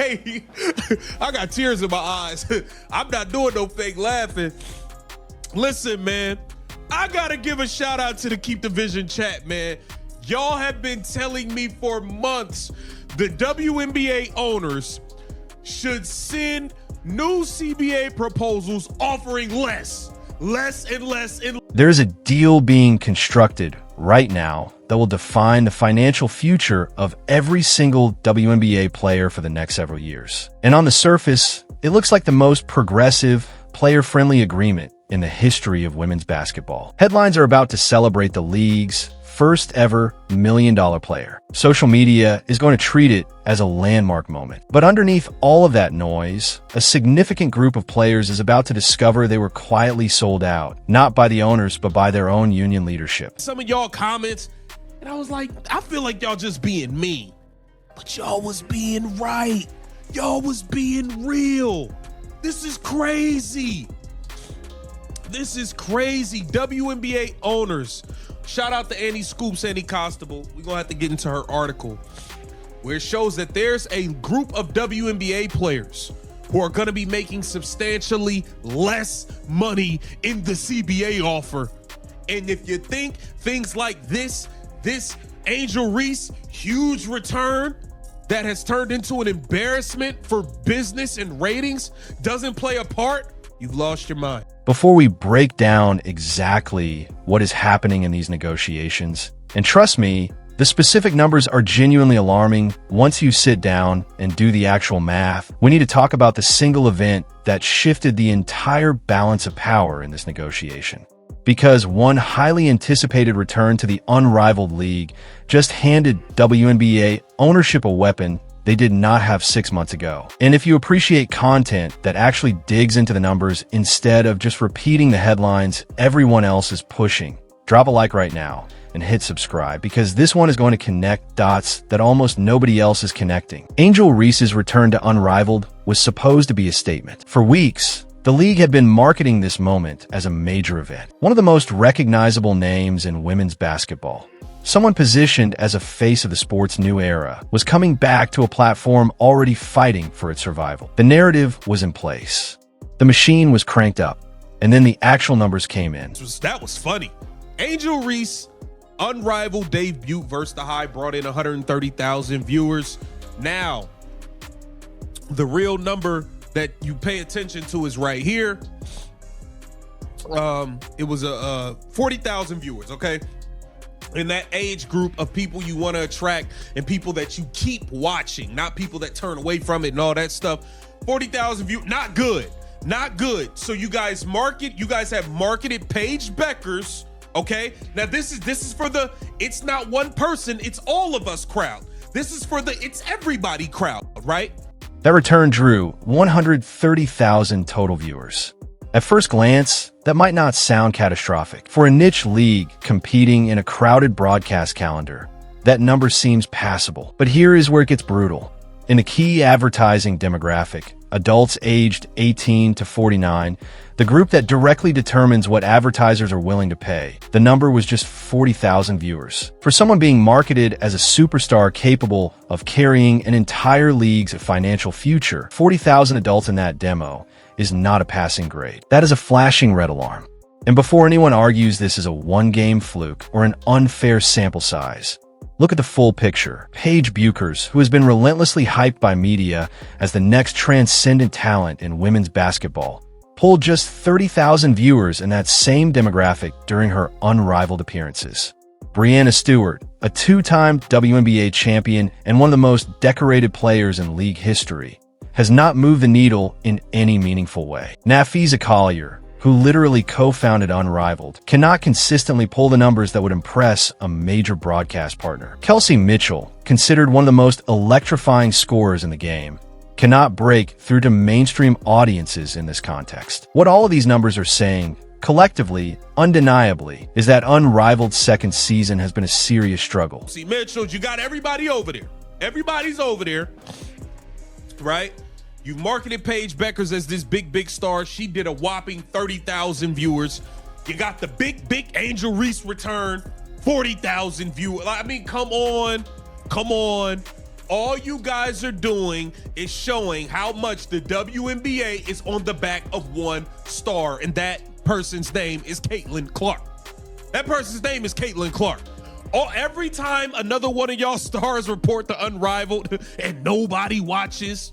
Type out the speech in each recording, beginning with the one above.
Hey, I got tears in my eyes. I'm not doing no fake laughing. Listen, man, I got to give a shout out to the Keep the Vision chat, man. Y'all have been telling me for months the WNBA owners should send new CBA proposals offering less and less. There's a deal being constructed right now that will define the financial future of every single WNBA player for the next several years. And on the surface, it looks like the most progressive, player-friendly agreement in the history of women's basketball. Headlines are about to celebrate the league's first ever $1 million player. Social media is going to treat it as a landmark moment. But underneath all of that noise, a significant group of players is about to discover they were quietly sold out, not by the owners, but by their own union leadership. Some of y'all comments, and I was like, I feel like y'all just being mean. But y'all was being right. Y'all was being real. This is crazy. This is crazy. WNBA owners. Shout out to Annie Scoops, Annie Constable. We're going to have to get into her article where it shows that there's a group of WNBA players who are going to be making substantially less money in the CBA offer. And if you think things like this Angel Reese huge return that has turned into an embarrassment for business and ratings doesn't play a part, you've lost your mind. Before we break down exactly what is happening in these negotiations, and trust me, the specific numbers are genuinely alarming once you sit down and do the actual math, we need to talk about the single event that shifted the entire balance of power in this negotiation. Because one highly anticipated return to the Unrivaled League just handed WNBA ownership a weapon they did not have 6 months ago. And if you appreciate content that actually digs into the numbers instead of just repeating the headlines everyone else is pushing, drop a like right now and hit subscribe, because this one is going to connect dots that almost nobody else is connecting. Angel Reese's return to Unrivaled was supposed to be a statement. For weeks, the league had been marketing this moment as a major event. One of the most recognizable names in women's basketball, someone positioned as a face of the sport's new era, was coming back to a platform already fighting for its survival. The narrative was in place. The machine was cranked up, and then the actual numbers came in. That was funny. Angel Reese, Unrivaled debut versus the High, brought in 130,000 viewers. Now, the real number that you pay attention to is right here. It was 40,000 viewers, okay? In that age group of people you want to attract and people that you keep watching, not people that turn away from it and all that stuff. 40,000 views, not good. So you guys have marketed Paige Beckers, okay? Now this is for the it's not one person, it's all of us crowd. This is for the it's everybody crowd, right? That return drew 130,000 total viewers. At first glance, that might not sound catastrophic. For a niche league competing in a crowded broadcast calendar, that number seems passable. But here is where it gets brutal. In the key advertising demographic, adults aged 18 to 49, the group that directly determines what advertisers are willing to pay, the number was just 40,000 viewers. For someone being marketed as a superstar capable of carrying an entire league's financial future, 40,000 adults in that demo is not a passing grade. That is a flashing red alarm. And before anyone argues this is a one-game fluke or an unfair sample size, look at the full picture. Paige Beckers, who has been relentlessly hyped by media as the next transcendent talent in women's basketball, pulled just 30,000 viewers in that same demographic during her Unrivaled appearances. Breanna Stewart, a two-time WNBA champion and one of the most decorated players in league history, has not moved the needle in any meaningful way. Nafisa Collier, who literally co-founded Unrivaled, cannot consistently pull the numbers that would impress a major broadcast partner. Kelsey Mitchell, considered one of the most electrifying scorers in the game, cannot break through to mainstream audiences in this context. What all of these numbers are saying, collectively, undeniably, is that Unrivaled's second season has been a serious struggle. See, Mitchell, you got everybody over there. Everybody's over there, right? You marketed Paige Beckers as this big star. She did a whopping 30,000 viewers. You got the big Angel Reese return, 40,000 viewers. I mean, come on. all you guys are doing is showing how much the WNBA is on the back of one star, and that person's name is Caitlyn Clark. That person's name is Caitlyn Clark. Every time another one of y'all stars report the Unrivaled and nobody watches,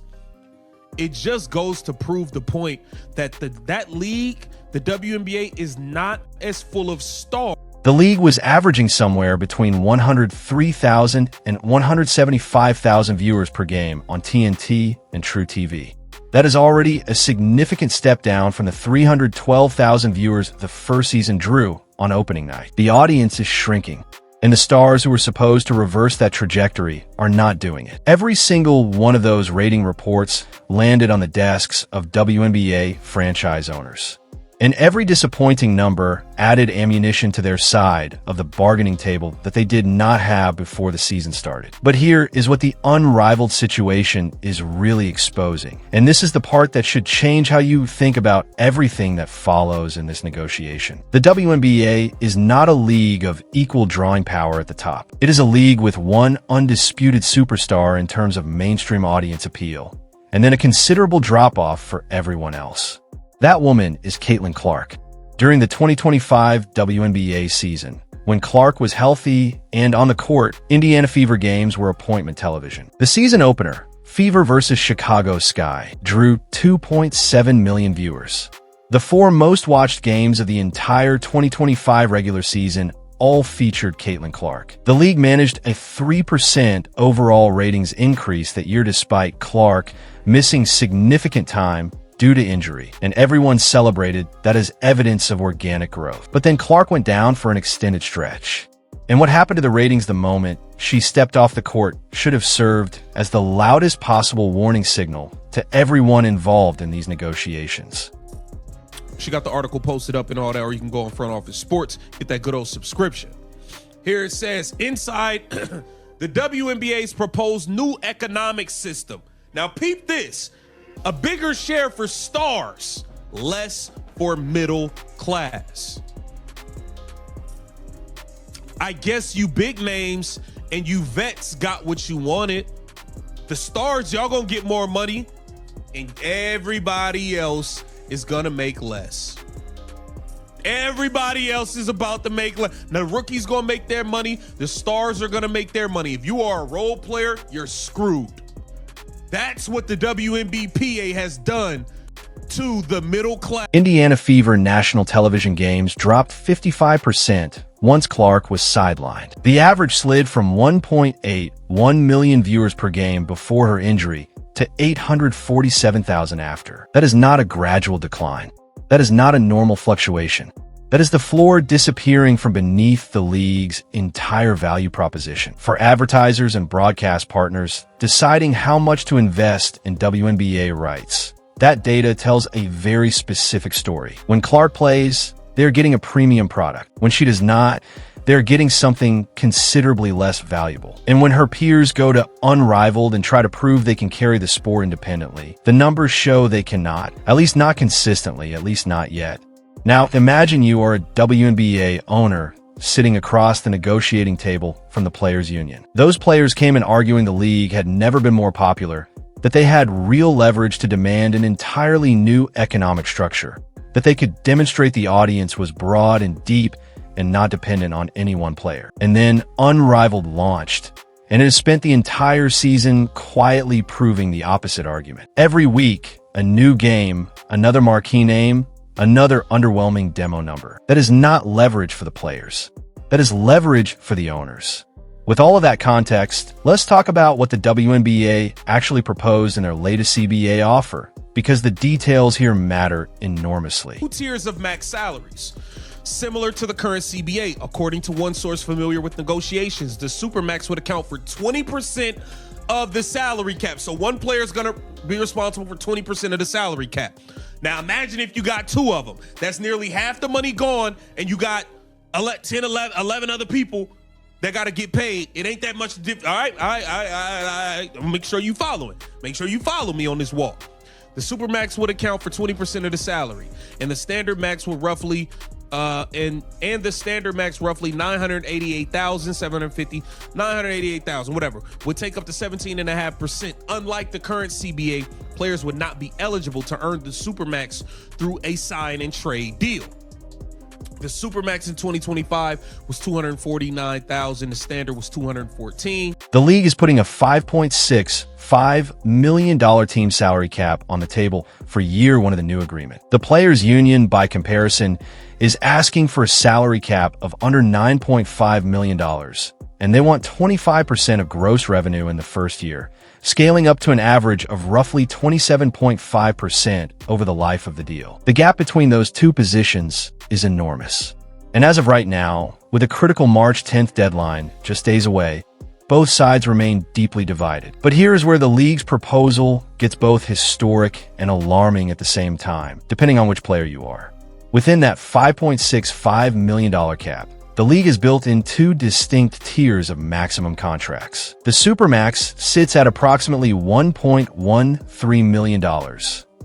it just goes to prove the point that that league, the WNBA, is not as full of stars. The league was averaging somewhere between 103,000 and 175,000 viewers per game on TNT and True TV. That is already a significant step down from the 312,000 viewers the first season drew on opening night. The audience is shrinking, and the stars who were supposed to reverse that trajectory are not doing it. Every single one of those rating reports landed on the desks of WNBA franchise owners. And every disappointing number added ammunition to their side of the bargaining table that they did not have before the season started. But here is what the Unrivaled situation is really exposing. And this is the part that should change how you think about everything that follows in this negotiation. The WNBA is not a league of equal drawing power at the top. It is a league with one undisputed superstar in terms of mainstream audience appeal, and then a considerable drop-off for everyone else. That woman is Caitlyn Clark. During the 2025 WNBA season, when Clark was healthy and on the court, Indiana Fever games were appointment television. The season opener, Fever versus Chicago Sky, drew 2.7 million viewers. The 4 most watched games of the entire 2025 regular season all featured Caitlyn Clark. The league managed a 3% overall ratings increase that year despite Clark missing significant time due to injury, and everyone celebrated that as evidence of organic growth. But then Clark went down for an extended stretch. And what happened to the ratings the moment she stepped off the court should have served as the loudest possible warning signal to everyone involved in these negotiations. She got the article posted up and all that, or you can go on Front Office Sports, get that good old subscription. Here it says, inside the WNBA's proposed new economic system. Now peep this. A bigger share for stars, less for middle class. I guess you big names and you vets got what you wanted. The stars, y'all gonna get more money, and everybody else is gonna make less. Everybody else is about to make less. The rookies gonna make their money. The stars are gonna make their money. If you are a role player, you're screwed. That's what the WNBPA has done to the middle class. Indiana Fever national television games dropped 55% once Clark was sidelined. The average slid from 1.81 million viewers per game before her injury to 847,000 after. That is not a gradual decline. That is not a normal fluctuation. That is the floor disappearing from beneath the league's entire value proposition. For advertisers and broadcast partners deciding how much to invest in WNBA rights, that data tells a very specific story. When Clark plays, they're getting a premium product. When she does not, they're getting something considerably less valuable. And when her peers go to Unrivaled and try to prove they can carry the sport independently, the numbers show they cannot, at least not consistently, at least not yet. Now, imagine you are a WNBA owner sitting across the negotiating table from the players' union. Those players came in arguing the league had never been more popular, that they had real leverage to demand an entirely new economic structure, that they could demonstrate the audience was broad and deep and not dependent on any one player. And then Unrivaled launched, and it has spent the entire season quietly proving the opposite argument. Every week, a new game, another marquee name, another underwhelming demo number. That is not leverage for the players. That is leverage for the owners. With all of that context, let's talk about what the WNBA actually proposed in their latest CBA offer, because the details here matter enormously. 2 tiers of max salaries. Similar to the current CBA, according to one source familiar with negotiations, the Supermax would account for 20% of the salary cap. So one player is going to be responsible for 20% of the salary cap. Now imagine if you got 2 of them. That's nearly half the money gone, and you got 10, 11 other people that got to get paid. It ain't that much different. All right, make sure you follow it. Make sure you follow me on this walk. The Supermax would account for 20% of the salary, and the Standard Max will roughly And the standard max roughly 988,000, 750, 988,000, whatever, would take up to 17.5%. Unlike the current CBA, players would not be eligible to earn the supermax through a sign and trade deal. The supermax in 2025 was 249,000. The standard was 214. The league is putting a $5.65 million team salary cap on the table for year one of the new agreement. The players' union, by comparison, is asking for a salary cap of under $9.5 million, and they want 25% of gross revenue in the first year, scaling up to an average of roughly 27.5% over the life of the deal. The gap between those two positions is enormous. And as of right now, with a critical March 10th deadline just days away, both sides remain deeply divided. But here is where the league's proposal gets both historic and alarming at the same time, depending on which player you are. Within that $5.65 million cap, the league is built in two distinct tiers of maximum contracts. The Supermax sits at approximately $1.13 million,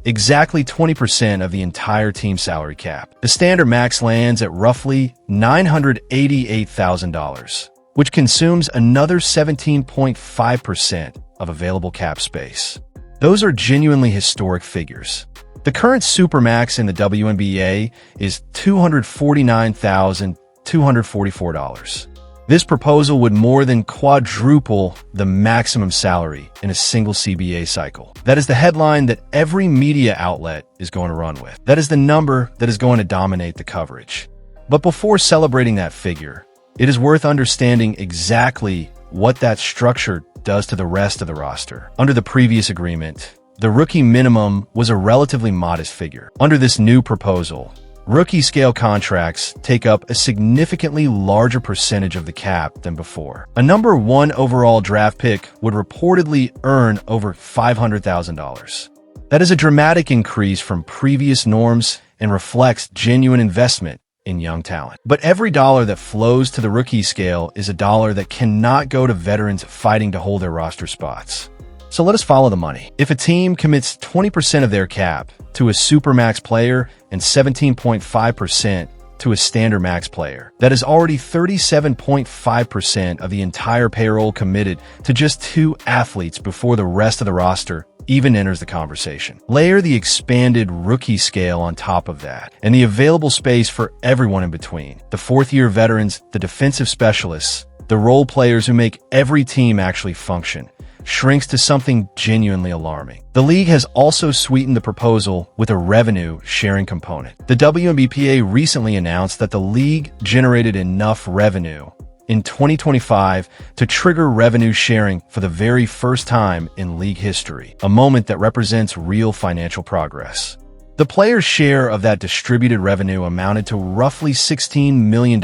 exactly 20% of the entire team salary cap. The Standard Max lands at roughly $988,000, which consumes another 17.5% of available cap space. Those are genuinely historic figures. The current Supermax in the WNBA is $249,244. This proposal would more than quadruple the maximum salary in a single CBA cycle. That is the headline that every media outlet is going to run with. That is the number that is going to dominate the coverage. But before celebrating that figure, it is worth understanding exactly what that structure does to the rest of the roster. Under the previous agreement, the rookie minimum was a relatively modest figure. Under this new proposal, rookie scale contracts take up a significantly larger percentage of the cap than before. A number one overall draft pick would reportedly earn over $500,000. That is a dramatic increase from previous norms and reflects genuine investment in young talent. But every dollar that flows to the rookie scale is a dollar that cannot go to veterans fighting to hold their roster spots. So let us follow the money. If a team commits 20% of their cap to a Supermax player and 17.5% to a Standard Max player, that is already 37.5% of the entire payroll committed to just two athletes before the rest of the roster even enters the conversation. Layer the expanded rookie scale on top of that, and the available space for everyone in between. The fourth-year veterans, the defensive specialists, the role players who make every team actually function, shrinks to something genuinely alarming. The league has also sweetened the proposal with a revenue-sharing component. The WNBA recently announced that the league generated enough revenue in 2025 to trigger revenue sharing for the very first time in league history, a moment that represents real financial progress. The players' share of that distributed revenue amounted to roughly $16 million,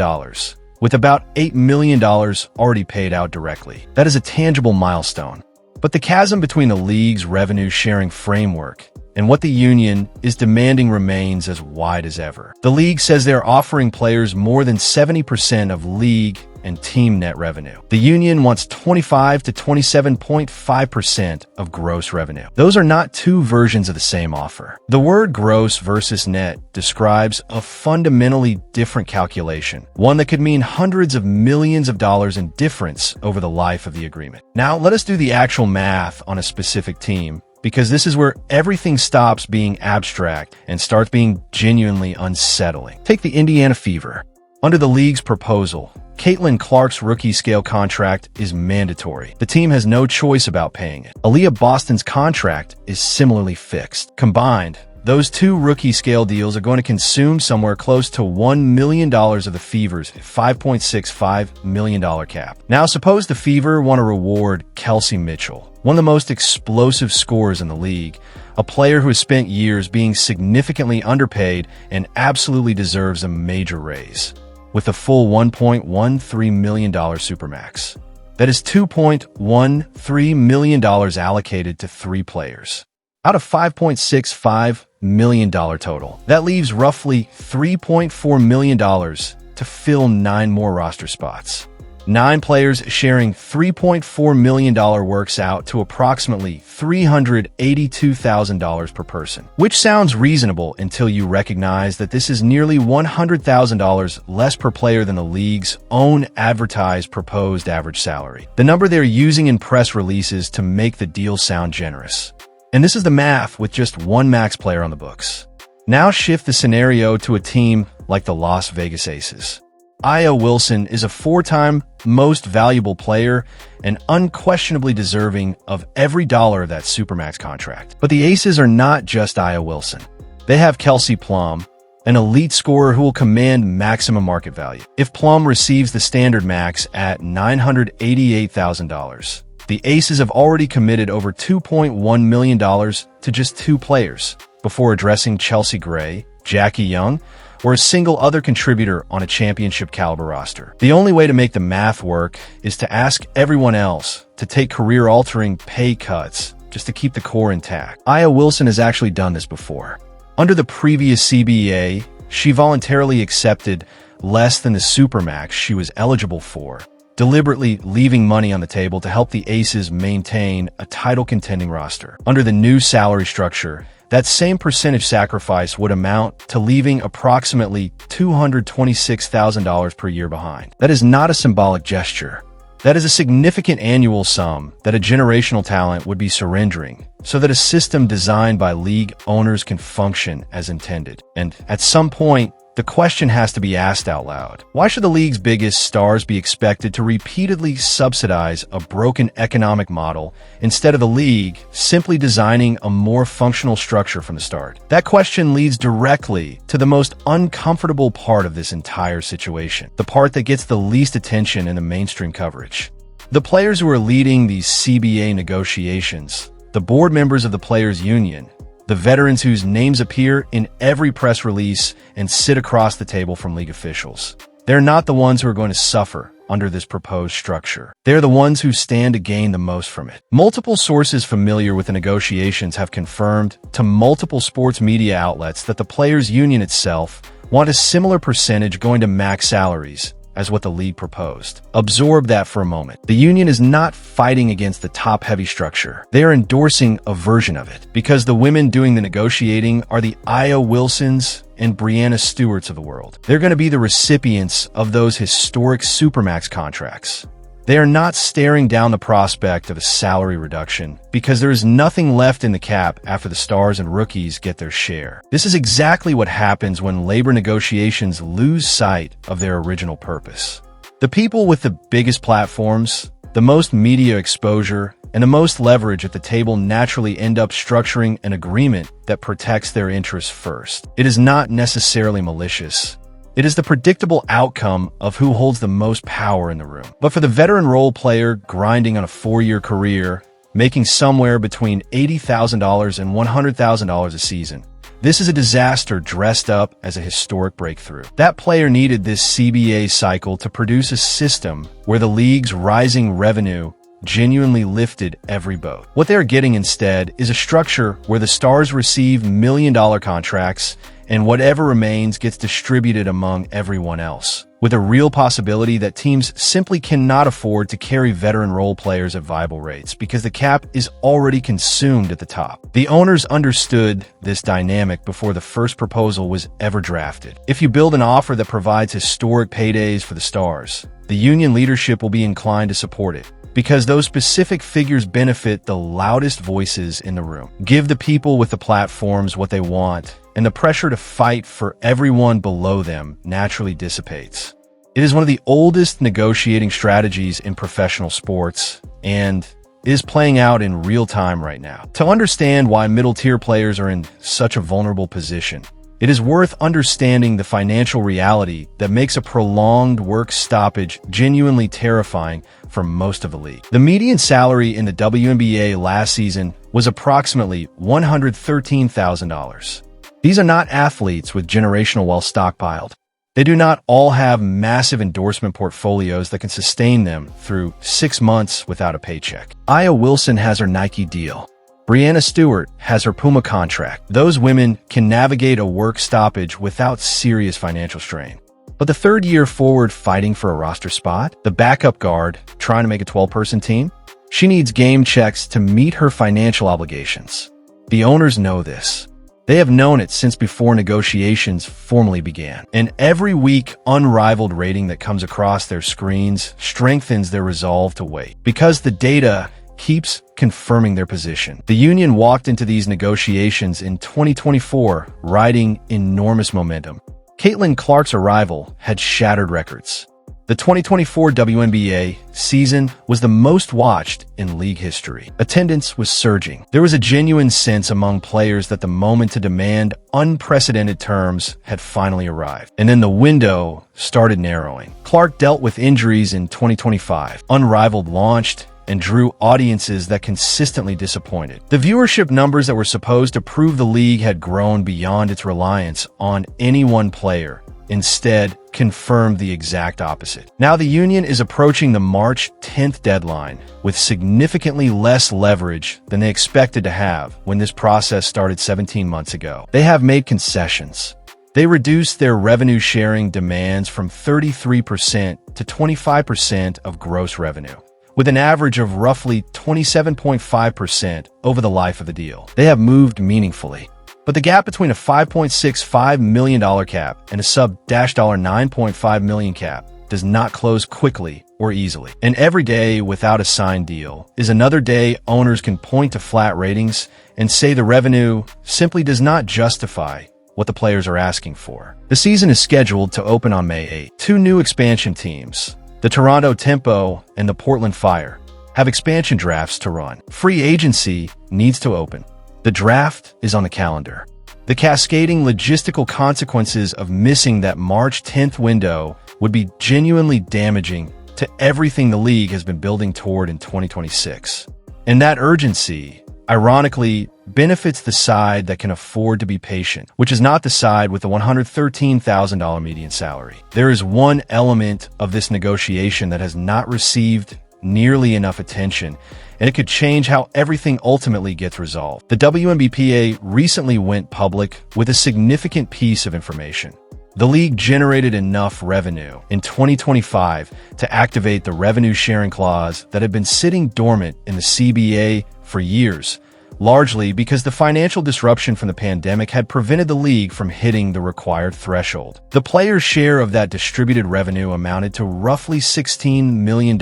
with about $8 million already paid out directly. That is a tangible milestone. But the chasm between the league's revenue-sharing framework and what the union is demanding remains as wide as ever. The league says they're offering players more than 70% of league and team net revenue. The union wants 25 to 27.5% of gross revenue. Those are not two versions of the same offer. The word gross versus net describes a fundamentally different calculation, one that could mean hundreds of millions of dollars in difference over the life of the agreement. Now, let us do the actual math on a specific team, because this is where everything stops being abstract and starts being genuinely unsettling. Take the Indiana Fever. Under the league's proposal, Caitlyn Clark's rookie scale contract is mandatory. The team has no choice about paying it. Aaliyah Boston's contract is similarly fixed. Combined, those two rookie scale deals are going to consume somewhere close to $1 million of the Fever's $5.65 million cap. Now, suppose the Fever want to reward Kelsey Mitchell, one of the most explosive scorers in the league, a player who has spent years being significantly underpaid and absolutely deserves a major raise, with a full $1.13 million Supermax. That is $2.13 million allocated to three players out of $5.65 million total. That leaves roughly $3.4 million to fill 9 more roster spots. 9 players sharing $3.4 million works out to approximately $382,000 per person, which sounds reasonable until you recognize that this is nearly $100,000 less per player than the league's own advertised proposed average salary, the number they're using in press releases to make the deal sound generous. And this is the math with just one max player on the books. Now shift the scenario to a team like the Las Vegas Aces. Aya Wilson is a 4-time most valuable player and unquestionably deserving of every dollar of that Supermax contract. But the Aces are not just Aya Wilson. They have Kelsey Plum, an elite scorer who will command maximum market value. If Plum receives the standard max at $988,000, the Aces have already committed over $2.1 million to just 2 players before addressing Chelsea Gray, Jackie Young, or a single other contributor on a championship-caliber roster. The only way to make the math work is to ask everyone else to take career-altering pay cuts just to keep the core intact. Aya Wilson has actually done this before. Under the previous CBA, she voluntarily accepted less than the supermax she was eligible for, deliberately leaving money on the table to help the Aces maintain a title-contending roster. Under the new salary structure, that same percentage sacrifice would amount to leaving approximately $226,000 per year behind. That is not a symbolic gesture. That is a significant annual sum that a generational talent would be surrendering so that a system designed by league owners can function as intended. And at some point, the question has to be asked out loud. Why should the league's biggest stars be expected to repeatedly subsidize a broken economic model instead of the league simply designing a more functional structure from the start? That question leads directly to the most uncomfortable part of this entire situation, the part that gets the least attention in the mainstream coverage. The players who are leading these CBA negotiations, the board members of the Players Union, the veterans whose names appear in every press release and sit across the table from league officials. They're not the ones who are going to suffer under this proposed structure. They're the ones who stand to gain the most from it. Multiple sources familiar with the negotiations have confirmed to multiple sports media outlets that the Players Union itself want a similar percentage going to max salaries as what the league proposed. Absorb that for a moment. The union is not fighting against the top-heavy structure. They are endorsing a version of it, because the women doing the negotiating are the Aya Wilsons and Breanna Stewarts of the world. They're going to be the recipients of those historic Supermax contracts. They are not staring down the prospect of a salary reduction because there is nothing left in the cap after the stars and rookies get their share. This is exactly what happens when labor negotiations lose sight of their original purpose. The people with the biggest platforms, the most media exposure, and the most leverage at the table naturally end up structuring an agreement that protects their interests first. It is not necessarily malicious. It is the predictable outcome of who holds the most power in the room. But for the veteran role player grinding on a 4-year career, making somewhere between $80,000 and $100,000 a season, this is a disaster dressed up as a historic breakthrough. That player needed this CBA cycle to produce a system where the league's rising revenue genuinely lifted every boat. What they're getting instead is a structure where the stars receive million-dollar contracts and whatever remains gets distributed among everyone else, with a real possibility that teams simply cannot afford to carry veteran role players at viable rates because the cap is already consumed at the top. The owners understood this dynamic before the first proposal was ever drafted. If you build an offer that provides historic paydays for the stars, the union leadership will be inclined to support it, because those specific figures benefit the loudest voices in the room. Give the people with the platforms what they want, and the pressure to fight for everyone below them naturally dissipates. It is one of the oldest negotiating strategies in professional sports, and is playing out in real time right now. To understand why middle-tier players are in such a vulnerable position, it is worth understanding the financial reality that makes a prolonged work stoppage genuinely terrifying for most of the league. The median salary in the WNBA last season was approximately $113,000. These are not athletes with generational wealth stockpiled. They do not all have massive endorsement portfolios that can sustain them through 6 months without a paycheck. Aya Wilson has her Nike deal. Breanna Stewart has her Puma contract. Those women can navigate a work stoppage without serious financial strain. But the third-year forward fighting for a roster spot? The backup guard trying to make a 12-person team? She needs game checks to meet her financial obligations. The owners know this. They have known it since before negotiations formally began. And every week, Unrivaled rating that comes across their screens strengthens their resolve to wait. Because the data keeps confirming their position. The union walked into these negotiations in 2024, riding enormous momentum. Caitlyn Clark's arrival had shattered records. The 2024 WNBA season was the most watched in league history. Attendance was surging. There was a genuine sense among players that the moment to demand unprecedented terms had finally arrived. And then the window started narrowing. Clark dealt with injuries in 2025. Unrivaled launched and drew audiences that consistently disappointed. The viewership numbers that were supposed to prove the league had grown beyond its reliance on any one player instead confirmed the exact opposite. Now the union is approaching the March 10th deadline with significantly less leverage than they expected to have when this process started 17 months ago. They have made concessions. They reduced their revenue sharing demands from 33% to 25% of gross revenue, with an average of roughly 27.5% over the life of the deal. They have moved meaningfully. But the gap between a $5.65 million cap and a sub-$9.5 million cap does not close quickly or easily. And every day without a signed deal is another day owners can point to flat ratings and say the revenue simply does not justify what the players are asking for. The season is scheduled to open on May 8. Two new expansion teams, the Toronto Tempo and the Portland Fire, have expansion drafts to run. Free agency needs to open. The draft is on the calendar. The cascading logistical consequences of missing that March 10th window would be genuinely damaging to everything the league has been building toward in 2026. And that urgency, ironically, benefits the side that can afford to be patient, which is not the side with the $113,000 median salary. There is one element of this negotiation that has not received nearly enough attention, and it could change how everything ultimately gets resolved. The WNBA recently went public with a significant piece of information. The league generated enough revenue in 2025 to activate the revenue sharing clause that had been sitting dormant in the CBA for years, largely because the financial disruption from the pandemic had prevented the league from hitting the required threshold. The players' share of that distributed revenue amounted to roughly $16 million,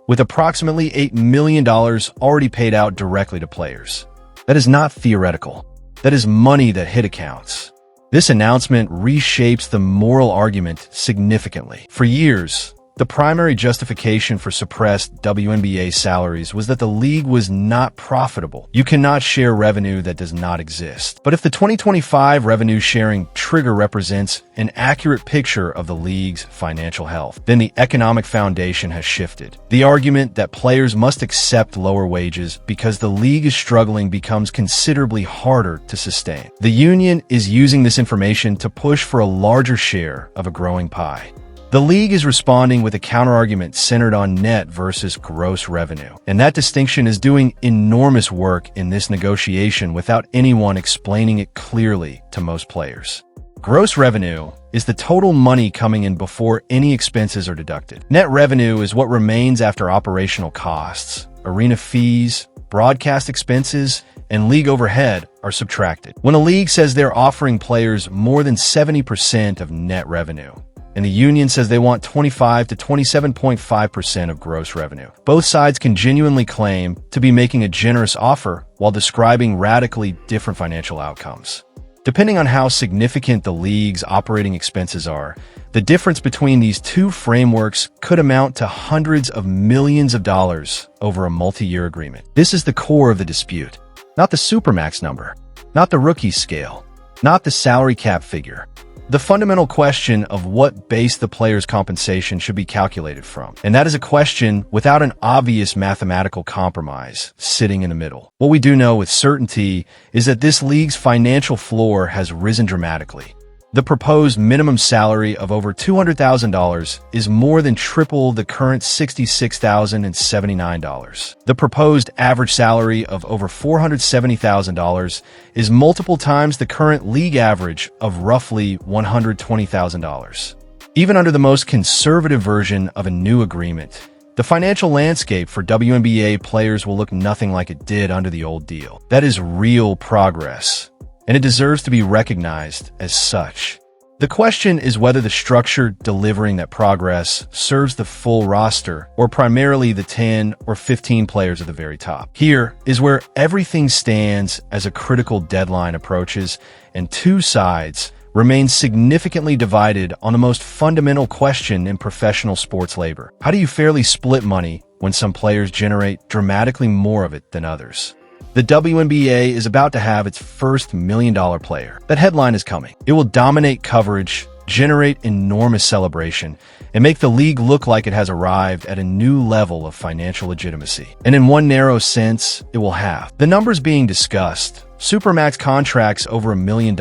with approximately $8 million already paid out directly to players. That is not theoretical. That is money that hit accounts. This announcement reshapes the moral argument significantly. For years, the primary justification for suppressed WNBA salaries was that the league was not profitable. You cannot share revenue that does not exist. But if the 2025 revenue sharing trigger represents an accurate picture of the league's financial health, then the economic foundation has shifted. The argument that players must accept lower wages because the league is struggling becomes considerably harder to sustain. The union is using this information to push for a larger share of a growing pie. The league is responding with a counterargument centered on net versus gross revenue. And that distinction is doing enormous work in this negotiation without anyone explaining it clearly to most players. Gross revenue is the total money coming in before any expenses are deducted. Net revenue is what remains after operational costs, arena fees, broadcast expenses, and league overhead are subtracted. When a league says they're offering players more than 70% of net revenue, and the union says they want 25 to 27.5% of gross revenue, both sides can genuinely claim to be making a generous offer while describing radically different financial outcomes. Depending on how significant the league's operating expenses are, the difference between these two frameworks could amount to hundreds of millions of dollars over a multi-year agreement. This is the core of the dispute, not the supermax number, not the rookie scale, not the salary cap figure. The fundamental question of what base the player's compensation should be calculated from. And that is a question without an obvious mathematical compromise sitting in the middle. What we do know with certainty is that this league's financial floor has risen dramatically. The proposed minimum salary of over $200,000 is more than triple the current $66,079. The proposed average salary of over $470,000 is multiple times the current league average of roughly $120,000. Even under the most conservative version of a new agreement, the financial landscape for WNBA players will look nothing like it did under the old deal. That is real progress, and it deserves to be recognized as such. The question is whether the structure delivering that progress serves the full roster or primarily the 10 or 15 players at the very top. Here is where everything stands as a critical deadline approaches, and two sides remain significantly divided on the most fundamental question in professional sports labor. How do you fairly split money when some players generate dramatically more of it than others? The WNBA is about to have its first million-dollar player. That headline is coming. It will dominate coverage, generate enormous celebration, and make the league look like it has arrived at a new level of financial legitimacy. And in one narrow sense, it will have. The numbers being discussed: supermax contracts over $1 million,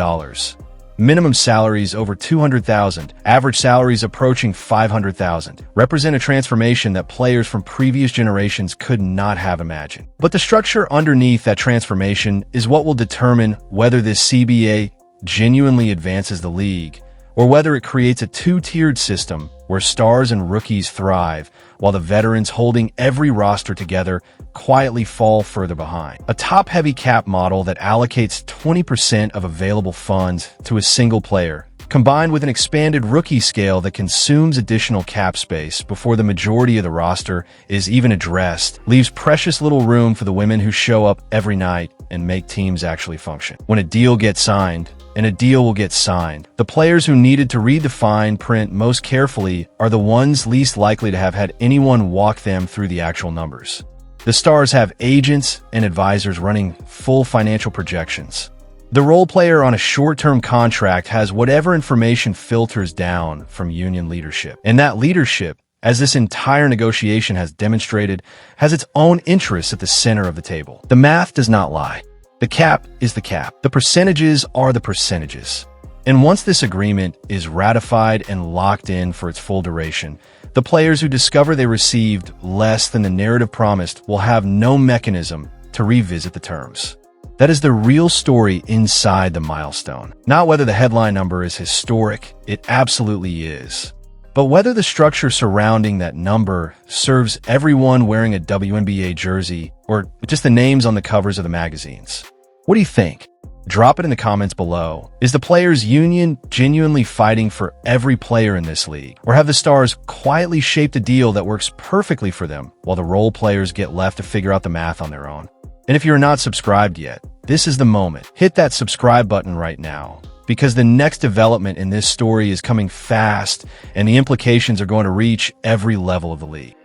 minimum salaries over $200,000, average salaries approaching $500,000, represent a transformation that players from previous generations could not have imagined. But the structure underneath that transformation is what will determine whether this CBA genuinely advances the league, or whether it creates a two-tiered system where stars and rookies thrive, while the veterans holding every roster together quietly fall further behind. A top-heavy cap model that allocates 20% of available funds to a single player, combined with an expanded rookie scale that consumes additional cap space before the majority of the roster is even addressed, leaves precious little room for the women who show up every night and make teams actually function. When a deal gets signed, and a deal will get signed, the players who needed to read the fine print most carefully are the ones least likely to have had anyone walk them through the actual numbers. The stars have agents and advisors running full financial projections. The role player on a short-term contract has whatever information filters down from union leadership. And that leadership, as this entire negotiation has demonstrated, has its own interests at the center of the table. The math does not lie. The cap is the cap. The percentages are the percentages. And once this agreement is ratified and locked in for its full duration, the players who discover they received less than the narrative promised will have no mechanism to revisit the terms. That is the real story inside the milestone. Not whether the headline number is historic, it absolutely is, but whether the structure surrounding that number serves everyone wearing a WNBA jersey or just the names on the covers of the magazines. What do you think? Drop it in the comments below. Is the players' union genuinely fighting for every player in this league? Or have the stars quietly shaped a deal that works perfectly for them while the role players get left to figure out the math on their own? And if you're not subscribed yet, this is the moment. Hit that subscribe button right now, because the next development in this story is coming fast and the implications are going to reach every level of the league.